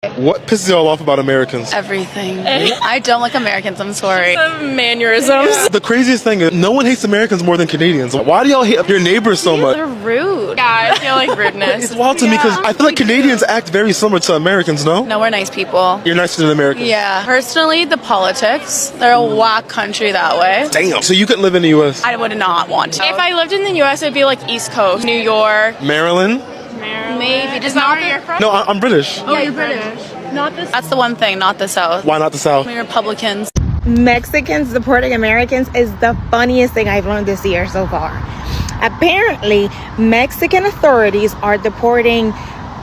What pisses y'all off about Americans? Everything. I don't like Americans, I'm sorry. Mannerisms. The craziest thing is no one hates Americans more than Canadians. Why do y'all hate your neighbors so much? They're rude. Yeah, I feel like rudeness. It's wild to me because I feel like Canadians act very similar to Americans, no? No, we're nice people. You're nicer than Americans. Yeah. Personally, the politics, they're a whack country that way. Damn. So you couldn't live in the U.S.? I would not want to. If I lived in the U.S., it'd be like East Coast, New York. Maryland? Maybe. Just Is that not where you're from? No, I'm British. Oh, you're British. Not this. That's the one thing, not the South. Why not the South? We're Republicans. Mexicans deporting Americans is the funniest thing I've learned this year so far. Apparently, Mexican authorities are deporting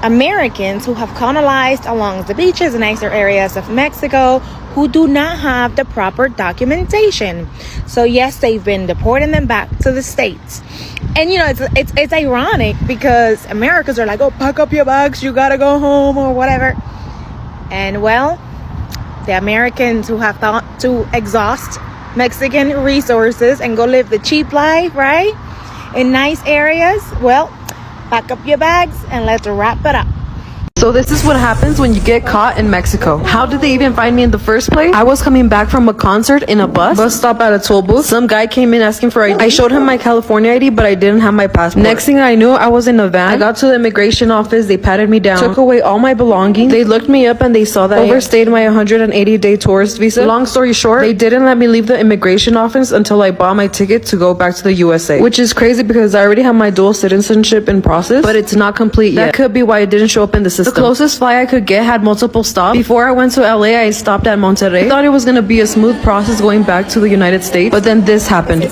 Americans who have colonized along the beaches and nicer areas of Mexico who do not have the proper documentation. So yes, they've been deporting them back to the States. And you know, it's ironic because Americans are like, oh, pack up your bags, you gotta go home or whatever. And well, the Americans who have thought to exhaust Mexican resources and go live the cheap life, right? In nice areas, well, pack up your bags and let's wrap it up. So this is what happens when you get caught in Mexico. How did they even find me in the first place? I was coming back from a concert in a bus stop at a toll booth. Some guy came in asking for ID. I showed him my California ID, but I didn't have my passport. Next thing I knew, I was in a van. I got to the immigration office. They patted me down, took away all my belongings. They looked me up and they saw that I overstayed my 180-day tourist visa. Long story short, they didn't let me leave the immigration office until I bought my ticket to go back to the USA, which is crazy because I already have my dual citizenship in process, but it's not complete yet. That could be why it didn't show up in the system. The closest flight I could get had multiple stops. Before I went to LA, I stopped at Monterrey. I thought it was going to be a smooth process going back to the United States, but then this happened.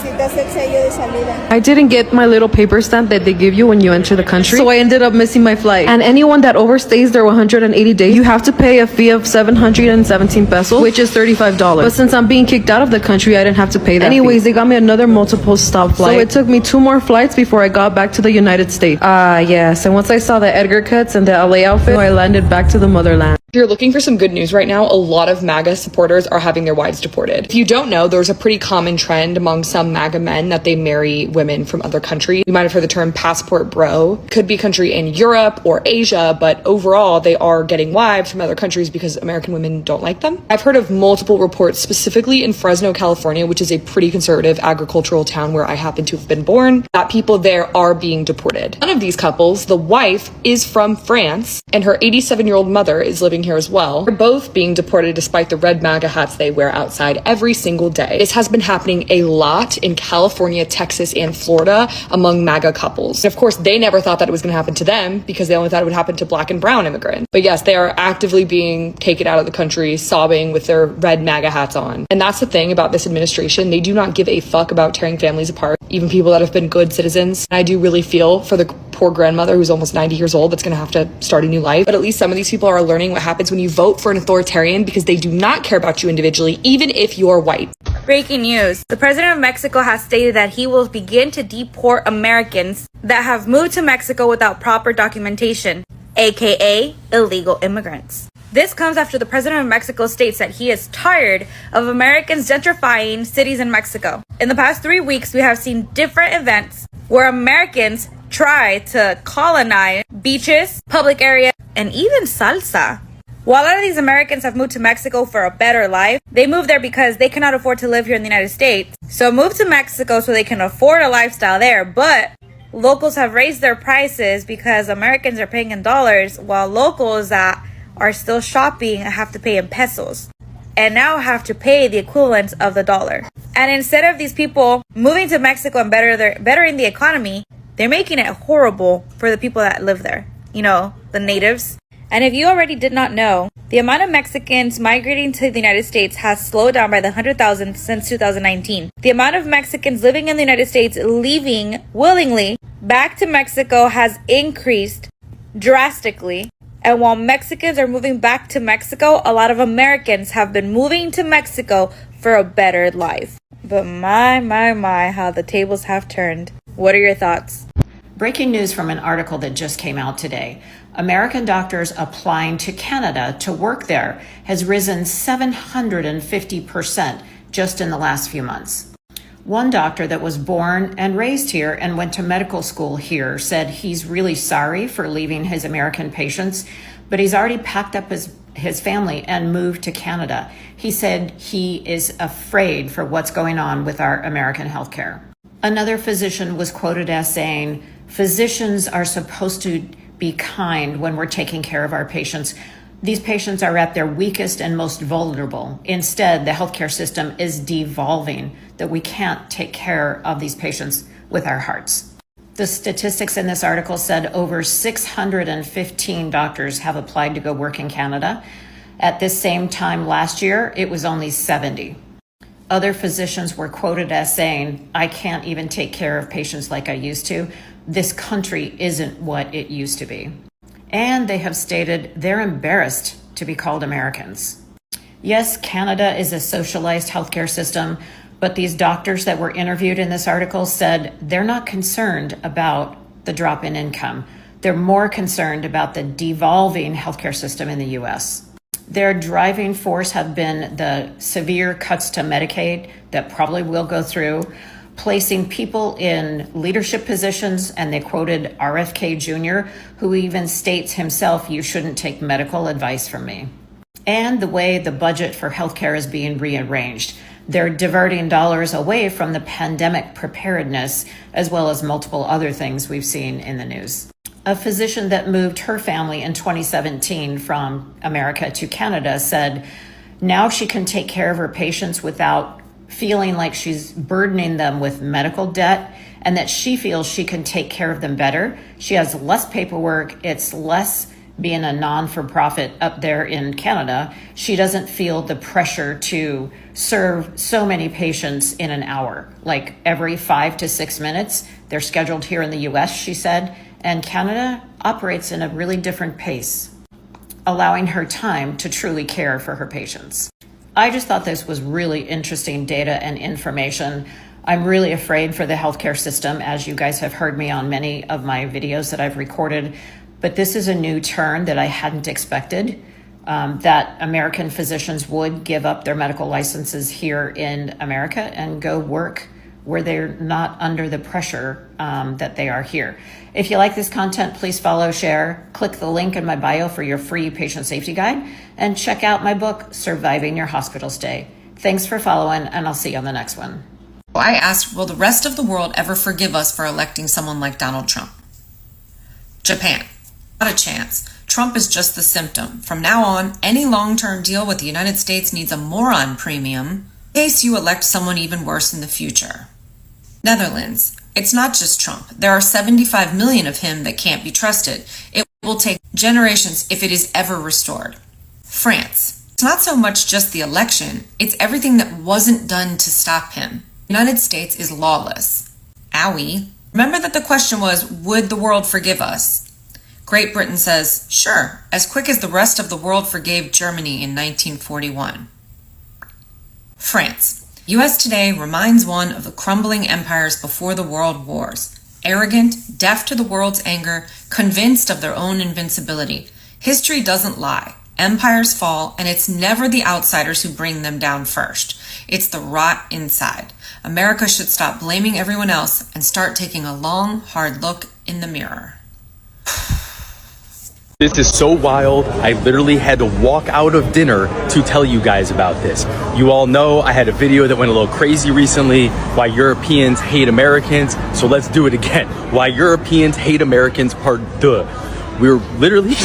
I didn't get my little paper stamp that they give you when you enter the country, so I ended up missing my flight. And anyone that overstays their 180 days, you have to pay a fee of 717 pesos, which is $35. But since I'm being kicked out of the country, I didn't have to pay that Anyways, they got me another multiple stop flight. So it took me 2 more flights before I got back to the United States. Yes. And once I saw the Edgar cuts and the LA outfit, I landed back to the motherland. If you're looking for some good news right now, a lot of MAGA supporters are having their wives deported. If you don't know, there's a pretty common trend among some MAGA men that they marry women from other countries. You might have heard the term passport bro. Could be country in Europe or Asia, but overall they are getting wives from other countries because American women don't like them. I've heard of multiple reports specifically in Fresno, California, which is a pretty conservative agricultural town where I happen to have been born, that people there are being deported. One of these couples, the wife is from France and her 87-year-old mother is living here as well. They're both being deported despite the red MAGA hats they wear outside every single day. This has been happening a lot in California, Texas, and Florida among MAGA couples. And of course, they never thought that it was going to happen to them because they only thought it would happen to black and brown immigrants. But yes, they are actively being taken out of the country, sobbing with their red MAGA hats on. And that's the thing about this administration. They do not give a fuck about tearing families apart, even people that have been good citizens. And I do really feel for the poor grandmother who's almost 90 years old that's going to have to start a new life. But at least some of these people are learning what happens when you vote for an authoritarian because they do not care about you individually, even if you're white. Breaking news. The president of Mexico has stated that he will begin to deport Americans that have moved to Mexico without proper documentation, aka illegal immigrants. This comes after the president of Mexico states that he is tired of Americans gentrifying cities in Mexico. In the past 3 weeks, we have seen different events where Americans try to colonize beaches, public areas, and even salsa. While a lot of these Americans have moved to Mexico for a better life, they moved there because they cannot afford to live here in the United States. So move to Mexico so they can afford a lifestyle there, but locals have raised their prices because Americans are paying in dollars while locals that are still shopping have to pay in pesos and now have to pay the equivalent of the dollar. And instead of these people moving to Mexico and bettering the economy, they're making it horrible for the people that live there, you know, the natives. And if you already did not know, the amount of Mexicans migrating to the United States has slowed down by the 100,000 since 2019. The amount of Mexicans living in the United States leaving willingly back to Mexico has increased drastically. And while Mexicans are moving back to Mexico, a lot of Americans have been moving to Mexico for a better life. But my, how the tables have turned. What are your thoughts? Breaking news from an article that just came out today. American doctors applying to Canada to work there has risen 750% just in the last few months. One doctor that was born and raised here and went to medical school here said he's really sorry for leaving his American patients, but he's already packed up his family and moved to Canada. He said he is afraid for what's going on with our American healthcare. Another physician was quoted as saying, physicians are supposed to be kind when we're taking care of our patients. These patients are at their weakest and most vulnerable. Instead, the healthcare system is devolving, that we can't take care of these patients with our hearts. The statistics in this article said over 615 doctors have applied to go work in Canada. At this same time last year, it was only 70. Other physicians were quoted as saying, I can't even take care of patients like I used to. This country isn't what it used to be. And they have stated they're embarrassed to be called Americans. Yes, Canada is a socialized healthcare system, but these doctors that were interviewed in this article said they're not concerned about the drop in income. They're more concerned about the devolving healthcare system in the US. Their driving force have been the severe cuts to Medicaid that probably will go through, placing people in leadership positions, and they quoted RFK Jr., who even states himself, you shouldn't take medical advice from me. And the way the budget for healthcare is being rearranged. They're diverting dollars away from the pandemic preparedness, as well as multiple other things we've seen in the news. A physician that moved her family in 2017 from America to Canada said now she can take care of her patients without feeling like she's burdening them with medical debt, and that she feels she can take care of them better. She has less paperwork. It's less being a non-for-profit up there in Canada. She doesn't feel the pressure to serve so many patients in an hour, like every 5 to 6 minutes. They're scheduled here in the US, she said, and Canada operates in a really different pace, allowing her time to truly care for her patients. I just thought this was really interesting data and information. I'm really afraid for the healthcare system, as you guys have heard me on many of my videos that I've recorded, but this is a new turn that I hadn't expected, that American physicians would give up their medical licenses here in America and go work where they're not under the pressure that they are here. If you like this content, please follow, share, click the link in my bio for your free patient safety guide, and check out my book, Surviving Your Hospital Stay. Thanks for following, and I'll see you on the next one. I asked, will the rest of the world ever forgive us for electing someone like Donald Trump? Japan. Not a chance. Trump is just the symptom. From now on, any long-term deal with the United States needs a moron premium in case you elect someone even worse in the future. Netherlands. It's not just Trump. There are 75 million of him that can't be trusted. It will take generations if it is ever restored. France. It's not so much just the election, it's everything that wasn't done to stop him. The United States is lawless. Owie. Remember that the question was, would the world forgive us? Great Britain says, sure, as quick as the rest of the world forgave Germany in 1941. France. US today reminds one of the crumbling empires before the world wars. Arrogant, deaf to the world's anger, convinced of their own invincibility. History doesn't lie. Empires fall, and it's never the outsiders who bring them down first. It's the rot inside. America should stop blaming everyone else and start taking a long, hard look in the mirror. This is so wild. I literally had to walk out of dinner to tell you guys about this. You all know I had a video that went a little crazy recently, why Europeans hate Americans. So let's do it again. Why Europeans hate Americans part 2. We're literally,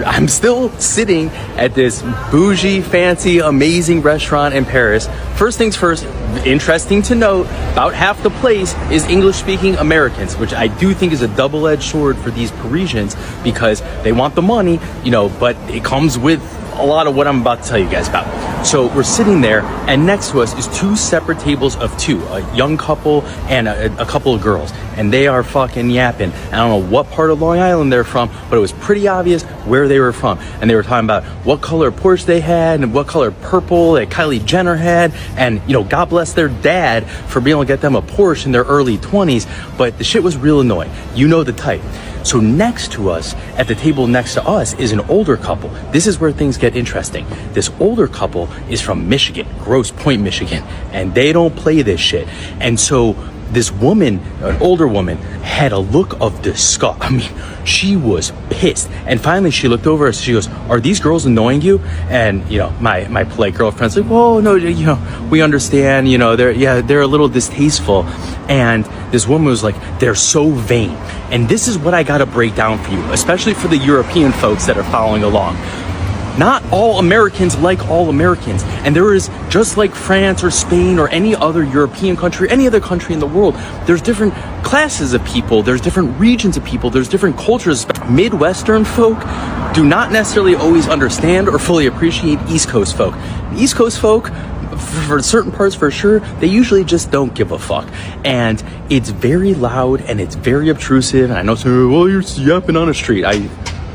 I'm still sitting at this bougie, fancy, amazing restaurant in Paris. First things first, interesting to note, about half the place is English-speaking Americans, which I do think is a double-edged sword for these Parisians because they want the money, you know, but it comes with a lot of what I'm about to tell you guys about. So we're sitting there, and next to us is 2 separate tables of 2, a young couple and a couple of girls, and they are fucking yapping. I don't know what part of Long Island they're from, but it was pretty obvious where they were from. And they were talking about what color Porsche they had and what color purple that Kylie Jenner had, and you know, God bless their dad for being able to get them a Porsche in their early 20s, but the shit was real annoying. You know the type. So next to us, at the table next to us, is an older couple. This is where things get interesting. This older couple is from Michigan, Grosse Pointe, Michigan, and they don't play this shit. And so this woman, an older woman, had a look of disgust. I mean, she was pissed. And finally she looked over and she goes, "Are these girls annoying you?" And, you know, my polite girlfriend's like, "Whoa, no, you know, we understand, you know, they're a little distasteful." And this woman was like, "They're so vain." And this is what I gotta break down for you, especially for the European folks that are following along. Not all Americans like all Americans. And there is, just like France or Spain or any other European country, any other country in the world, there's different classes of people, there's different regions of people, there's different cultures. Midwestern folk do not necessarily always understand or fully appreciate East Coast folk. East Coast folk, for certain parts for sure, they usually just don't give a fuck. And it's very loud and it's very obtrusive. And I know some, "Well, you're yapping on a street." I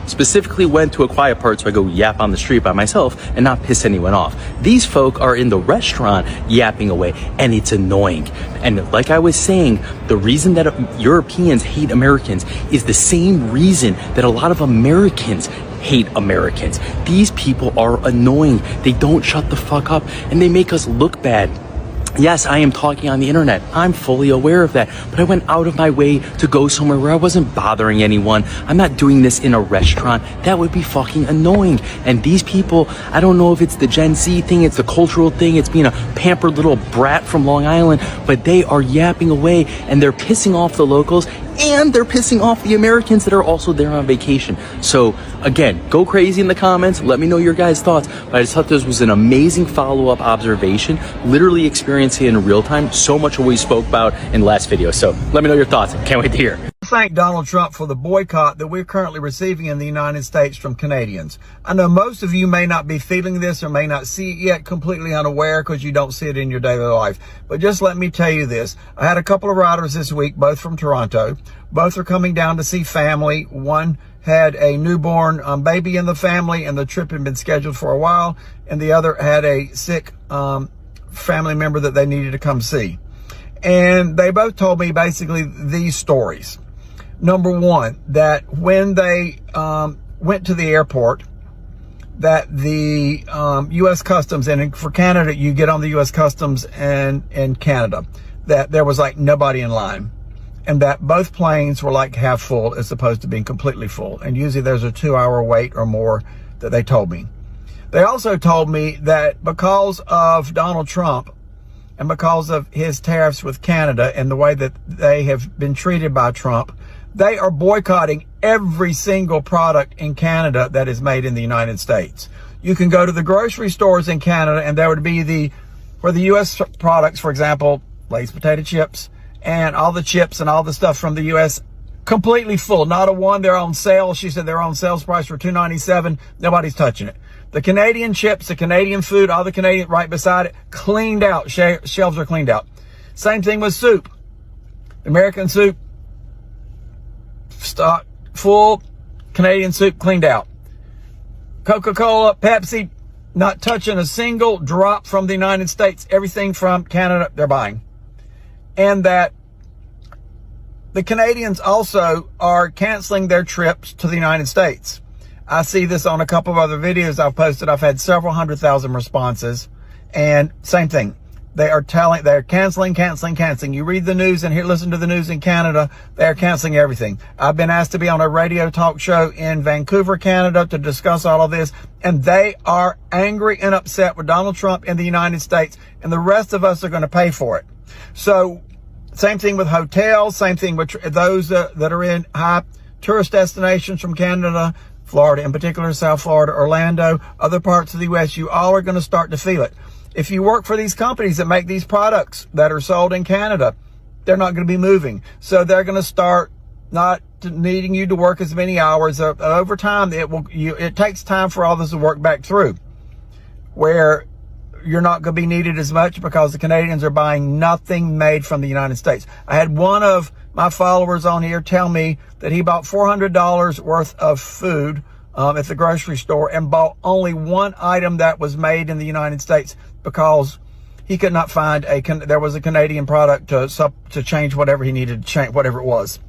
specifically went to a quiet part so I go yap on the street by myself and not piss anyone off. These folk are in the restaurant yapping away, and it's annoying. And like I was saying, the reason that Europeans hate Americans is the same reason that a lot of Americans hate Americans. These people are annoying. They don't shut the fuck up, and they make us look bad. Yes, I am talking on the internet. I'm fully aware of that. But I went out of my way to go somewhere where I wasn't bothering anyone. I'm not doing this in a restaurant. That would be fucking annoying. And these people, I don't know if it's the Gen Z thing, it's the cultural thing, it's being a pampered little brat from Long Island, but they are yapping away and they're pissing off the locals and they're pissing off the Americans that are also there on vacation. So again, go crazy in the comments. Let me know your guys' thoughts. But I just thought this was an amazing follow-up observation, literally experiencing it in real time. So much of what we spoke about in the last video. So let me know your thoughts. Can't wait to hear. Thank Donald Trump for the boycott that we're currently receiving in the United States from Canadians. I know most of you may not be feeling this or may not see it yet, completely unaware because you don't see it in your daily life. But just let me tell you this. I had a couple of riders this week, both from Toronto. Both are coming down to see family. One had a newborn baby in the family and the trip had been scheduled for a while. And the other had a sick family member that they needed to come see. And they both told me basically these stories. Number one, that when they went to the airport, that the U.S. Customs, and for Canada, you get on the U.S. Customs and in Canada, that there was like nobody in line. And that both planes were like half full as opposed to being completely full. And usually there's a 2-hour wait or more that they told me. They also told me that because of Donald Trump and because of his tariffs with Canada and the way that they have been treated by Trump, they are boycotting every single product in Canada that is made in the United States. You can go to the grocery stores in Canada and there would be for the U.S. products, for example, Lay's potato chips and all the chips and all the stuff from the U.S. completely full. Not a one. They're on sale. She said they're on sales price for $2.97. Nobody's touching it. The Canadian chips, the Canadian food, all the Canadian right beside it, cleaned out. Shelves are cleaned out. Same thing with soup. American soup, stock full. Canadian soup cleaned out. Coca-Cola, Pepsi, not touching a single drop from the United States. Everything from Canada, they're buying. And that the Canadians also are canceling their trips to the United States. I see this on a couple of other videos I've posted. I've had several 100,000 responses. And same thing. They're canceling. You read the news and listen to the news in Canada. They're canceling everything. I've been asked to be on a radio talk show in Vancouver, Canada to discuss all of this. And they are angry and upset with Donald Trump in the United States. And the rest of us are going to pay for it. So same thing with hotels. Same thing with those that are in high tourist destinations from Canada, Florida, in particular, South Florida, Orlando, other parts of the U.S., you all are going to start to feel it. If you work for these companies that make these products that are sold in Canada, they're not going to be moving. So they're going to start not needing you to work as many hours. Over time, it takes time for all this to work back through, where you're not going to be needed as much because the Canadians are buying nothing made from the United States. I had one of my followers on here tell me that he bought $400 worth of food at the grocery store and bought only one item that was made in the United States because he could not find there was a Canadian product to change whatever he needed to change, whatever it was.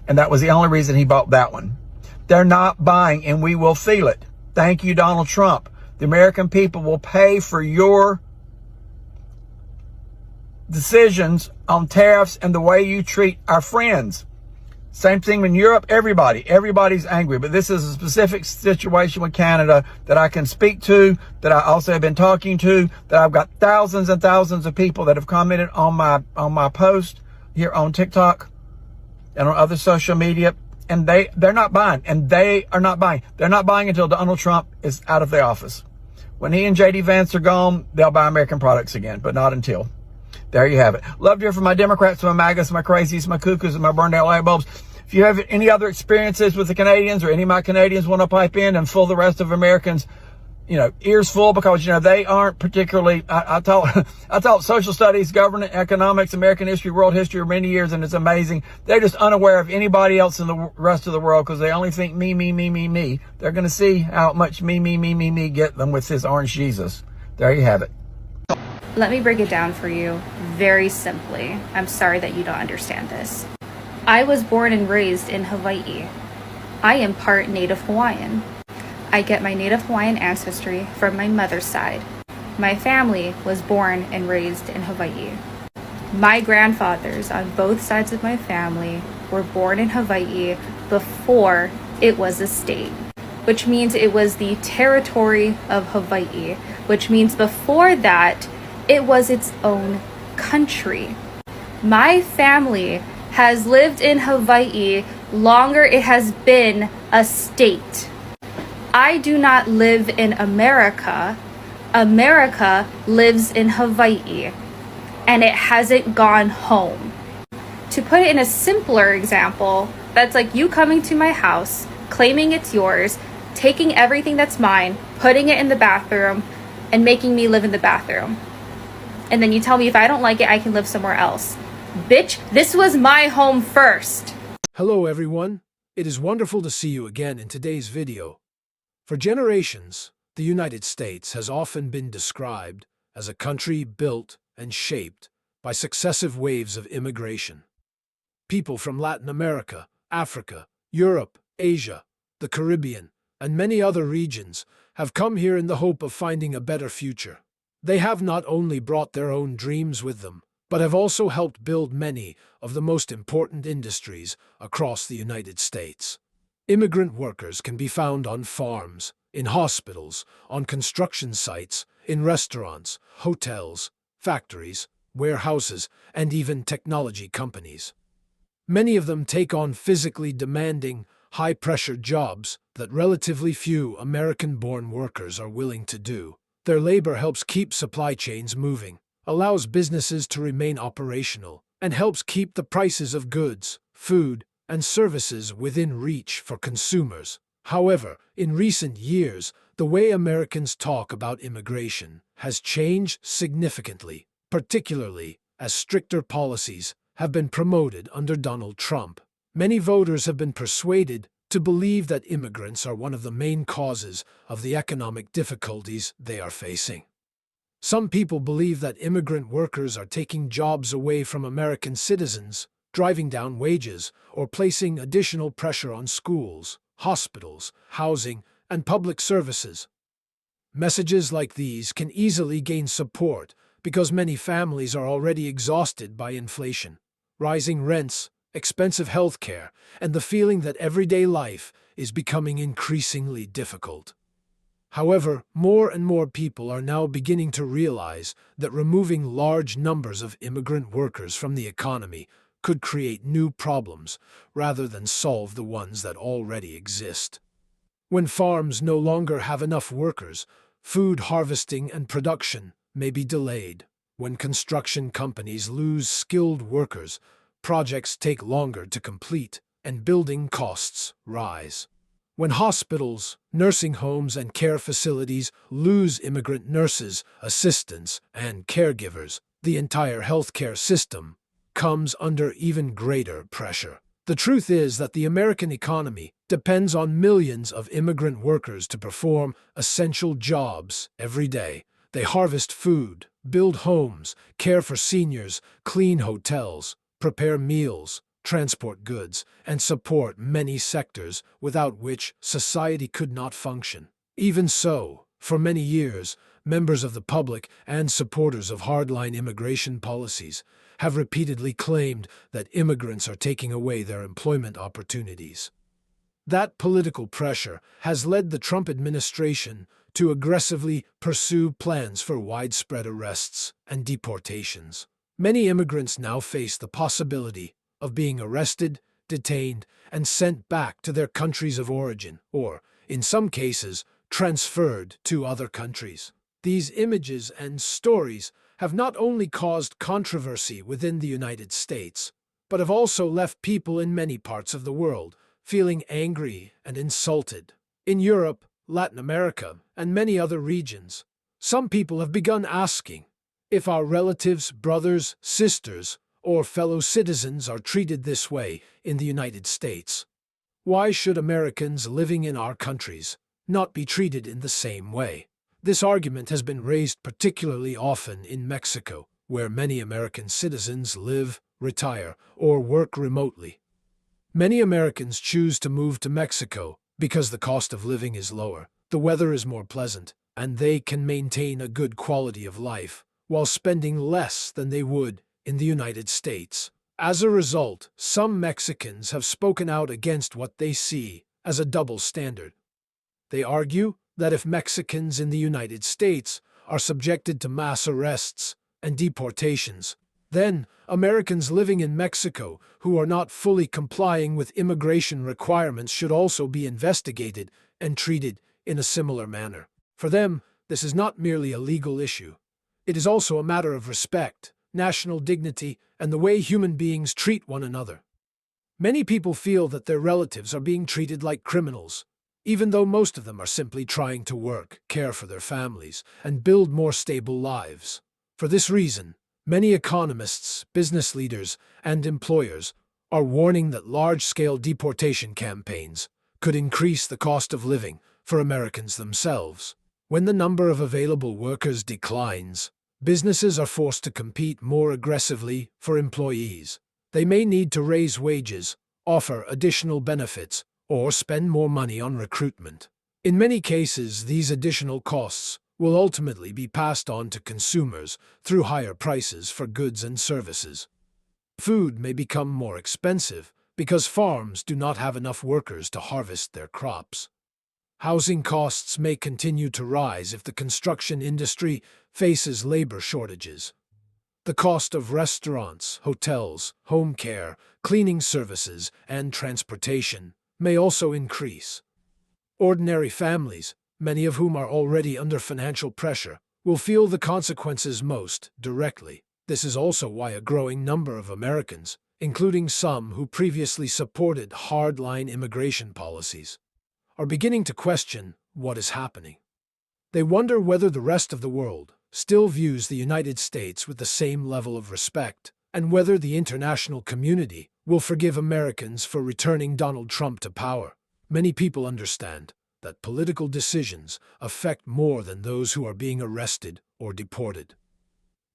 And that was the only reason he bought that one. They're not buying, and we will feel it. Thank you, Donald Trump. The American people will pay for your decisions on tariffs and the way you treat our friends. Same thing in Europe. Everybody's angry, but this is a specific situation with Canada that I can speak to, that I also have been talking to, that I've got thousands and thousands of people that have commented on my post here on TikTok and on other social media, and they're not buying, and they are not buying. They're not buying until Donald Trump is out of the office. When he and JD Vance are gone, they'll buy American products again, but not until. There you have it. Love to hear from my Democrats, my MAGAs, my crazies, my cuckoos, and my burned out light bulbs. If you have any other experiences with the Canadians, or any of my Canadians want to pipe in and fool the rest of Americans, ears full, because, they aren't particularly, I taught social studies, government, economics, American history, world history for many years, and it's amazing. They're just unaware of anybody else in the rest of the world, because they only think me, me, me, me, me. They're going to see how much me get them with this orange Jesus. There you have it. Let me break it down for you very simply. I'm sorry that you don't understand this. I was born and raised in Hawaii. I am part Native Hawaiian. I get my Native Hawaiian ancestry from my mother's side. My family was born and raised in Hawaii. My grandfathers on both sides of my family were born in Hawaii before it was a state, which means it was the territory of Hawaii, which means before that, it was its own country. My family has lived in Hawaii longer it has been a state. I do not live in America. America lives in Hawaii, and it hasn't gone home. To put it in a simpler example, that's like you coming to my house, claiming it's yours, taking everything that's mine, putting it in the bathroom, and making me live in the bathroom. And then you tell me if I don't like it, I can live somewhere else. Bitch, this was my home first. Hello everyone. It is wonderful to see you again in today's video. For generations, the United States has often been described as a country built and shaped by successive waves of immigration. People from Latin America, Africa, Europe, Asia, the Caribbean, and many other regions have come here in the hope of finding a better future. They have not only brought their own dreams with them, but have also helped build many of the most important industries across the United States. Immigrant workers can be found on farms, in hospitals, on construction sites, in restaurants, hotels, factories, warehouses, and even technology companies. Many of them take on physically demanding, high-pressure jobs that relatively few American-born workers are willing to do. Their labor helps keep supply chains moving, allows businesses to remain operational, and helps keep the prices of goods, food, and services within reach for consumers. However, in recent years, the way Americans talk about immigration has changed significantly, particularly as stricter policies have been promoted under Donald Trump. Many voters have been persuaded to believe that immigrants are one of the main causes of the economic difficulties they are facing. Some people believe that immigrant workers are taking jobs away from American citizens, driving down wages, or placing additional pressure on schools, hospitals, housing, and public services. Messages like these can easily gain support because many families are already exhausted by inflation, rising rents, expensive health care, and the feeling that everyday life is becoming increasingly difficult. However, more and more people are now beginning to realize that removing large numbers of immigrant workers from the economy could create new problems rather than solve the ones that already exist. When farms no longer have enough workers, food harvesting and production may be delayed. When construction companies lose skilled workers, projects take longer to complete, and building costs rise. When hospitals, nursing homes, and care facilities lose immigrant nurses, assistants, and caregivers, the entire healthcare system comes under even greater pressure. The truth is that the American economy depends on millions of immigrant workers to perform essential jobs every day. They harvest food, build homes, care for seniors, clean hotels, prepare meals, transport goods, and support many sectors without which society could not function. Even so, For many years, members of the public and supporters of hardline immigration policies have repeatedly claimed that immigrants are taking away their employment opportunities. That political pressure has led the Trump administration to aggressively pursue plans for widespread arrests and deportations. Many immigrants now face the possibility of being arrested, detained, and sent back to their countries of origin, or, in some cases, transferred to other countries. These images and stories have not only caused controversy within the United States, but have also left people in many parts of the world feeling angry and insulted. In Europe, Latin America, and many other regions, some people have begun asking if our relatives, brothers, sisters, or fellow citizens are treated this way in the United States. Why should Americans living in our countries not be treated in the same way? This argument has been raised particularly often in Mexico, where many American citizens live, retire, or work remotely. Many Americans choose to move to Mexico because the cost of living is lower, the weather is more pleasant, and they can maintain a good quality of life while spending less than they would in the United States. As a result, some Mexicans have spoken out against what they see as a double standard. They argue that if Mexicans in the United States are subjected to mass arrests and deportations, then Americans living in Mexico who are not fully complying with immigration requirements should also be investigated and treated in a similar manner. For them, this is not merely a legal issue. It is also a matter of respect, national dignity, and the way human beings treat one another. Many people feel that their relatives are being treated like criminals, even though most of them are simply trying to work, care for their families, and build more stable lives. For this reason, many economists, business leaders, and employers are warning that large-scale deportation campaigns could increase the cost of living for Americans themselves. When the number of available workers declines, businesses are forced to compete more aggressively for employees. They may need to raise wages, offer additional benefits, or spend more money on recruitment. In many cases, these additional costs will ultimately be passed on to consumers through higher prices for goods and services. Food may become more expensive because farms do not have enough workers to harvest their crops. Housing costs may continue to rise if the construction industry faces labor shortages. The cost of restaurants, hotels, home care, cleaning services, and transportation may also increase. Ordinary families, many of whom are already under financial pressure, will feel the consequences most directly. This is also why a growing number of Americans, including some who previously supported hardline immigration policies, are beginning to question what is happening. They wonder whether the rest of the world still views the United States with the same level of respect, and whether the international community will forgive Americans for returning Donald Trump to power. Many people understand that political decisions affect more than those who are being arrested or deported.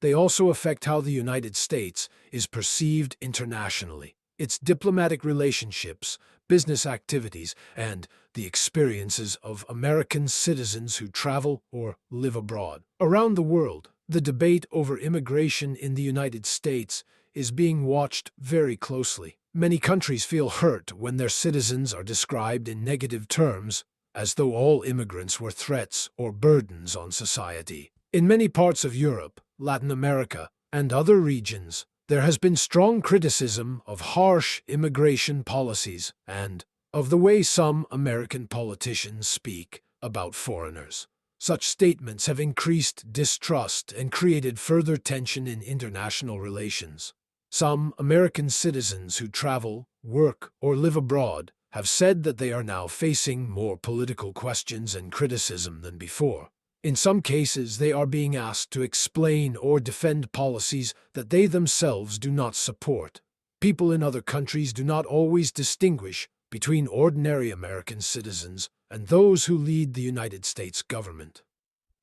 They also affect how the United States is perceived internationally. Its diplomatic relationships, business activities, and the experiences of American citizens who travel or live abroad. Around the world, the debate over immigration in the United States is being watched very closely. Many countries feel hurt when their citizens are described in negative terms, as though all immigrants were threats or burdens on society. In many parts of Europe, Latin America, and other regions, there has been strong criticism of harsh immigration policies and of the way some American politicians speak about foreigners. Such statements have increased distrust and created further tension in international relations. Some American citizens who travel, work, or live abroad have said that they are now facing more political questions and criticism than before. In some cases, they are being asked to explain or defend policies that they themselves do not support. People in other countries do not always distinguish between ordinary American citizens and those who lead the United States government.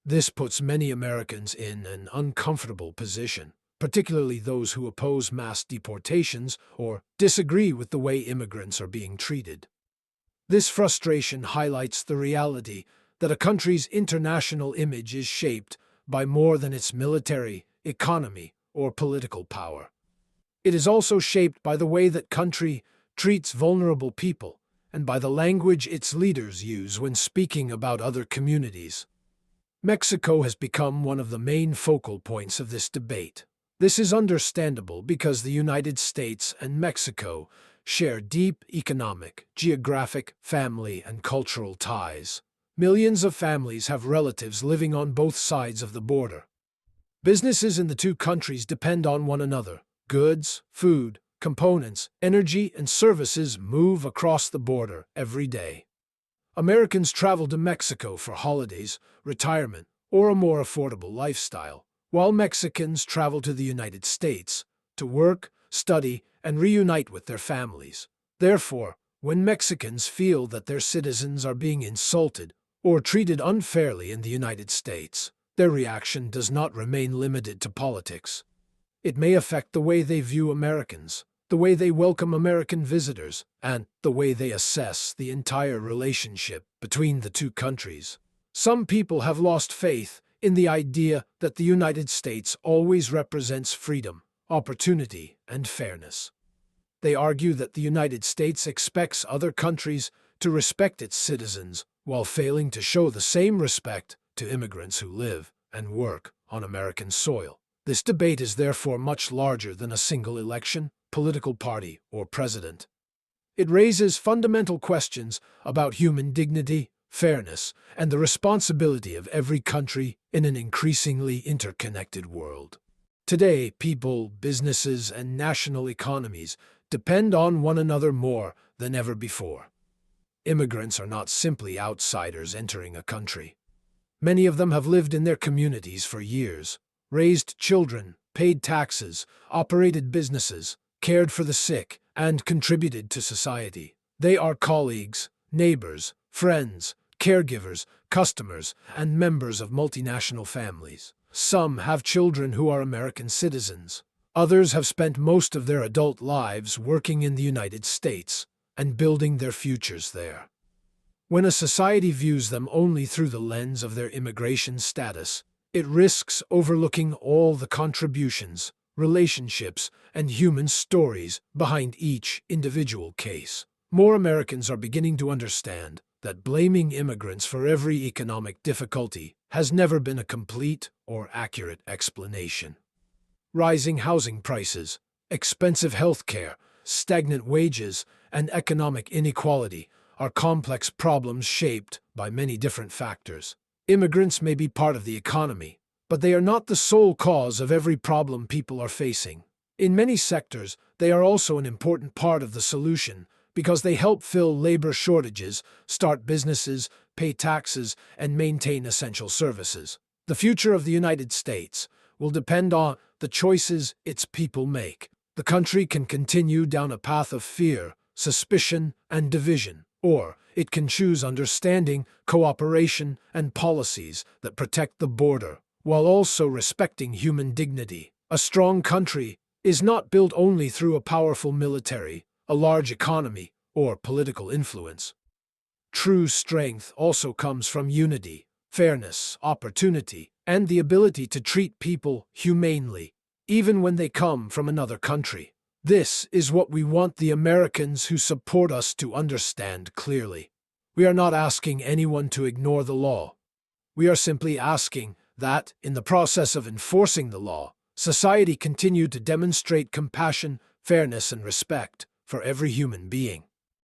This puts many Americans in an uncomfortable position, particularly those who oppose mass deportations or disagree with the way immigrants are being treated. This frustration highlights the reality that a country's international image is shaped by more than its military, economy, or political power. It is also shaped by the way that country treats vulnerable people and by the language its leaders use when speaking about other communities. Mexico has become one of the main focal points of this debate. This is understandable because the United States and Mexico share deep economic, geographic, family, and cultural ties. Millions of families have relatives living on both sides of the border. Businesses in the two countries depend on one another. Goods, food, components, energy, and services move across the border every day. Americans travel to Mexico for holidays, retirement, or a more affordable lifestyle, while Mexicans travel to the United States to work, study, and reunite with their families. Therefore, when Mexicans feel that their citizens are being insulted or treated unfairly in the United States, their reaction does not remain limited to politics. It may affect the way they view Americans, the way they welcome American visitors, and the way they assess the entire relationship between the two countries. Some people have lost faith in the idea that the United States always represents freedom, opportunity, and fairness. They argue that the United States expects other countries to respect its citizens while failing to show the same respect to immigrants who live and work on American soil. This debate is therefore much larger than a single election, political party, or president. It raises fundamental questions about human dignity, fairness, and the responsibility of every country in an increasingly interconnected world. Today, people, businesses, and national economies depend on one another more than ever before. Immigrants are not simply outsiders entering a country. Many of them have lived in their communities for years, raised children, paid taxes, operated businesses, cared for the sick, and contributed to society. They are colleagues, neighbors, friends, caregivers, customers, and members of multinational families. Some have children who are American citizens. Others have spent most of their adult lives working in the United States and building their futures there. When a society views them only through the lens of their immigration status, it risks overlooking all the contributions, relationships, and human stories behind each individual case. More Americans are beginning to understand that blaming immigrants for every economic difficulty has never been a complete or accurate explanation. Rising housing prices, expensive health care, stagnant wages, and economic inequality are complex problems shaped by many different factors. Immigrants may be part of the economy, but they are not the sole cause of every problem people are facing. In many sectors, they are also an important part of the solution because they help fill labor shortages, start businesses, pay taxes, and maintain essential services. The future of the United States will depend on the choices its people make. The country can continue down a path of fear, suspicion, and division, or it can choose understanding, cooperation, and policies that protect the border, while also respecting human dignity. A strong country is not built only through a powerful military, a large economy, or political influence. True strength also comes from unity, fairness, opportunity, and the ability to treat people humanely, even when they come from another country. This is what we want the Americans who support us to understand clearly. We are not asking anyone to ignore the law. We are simply asking that, in the process of enforcing the law, society continue to demonstrate compassion, fairness, and respect for every human being.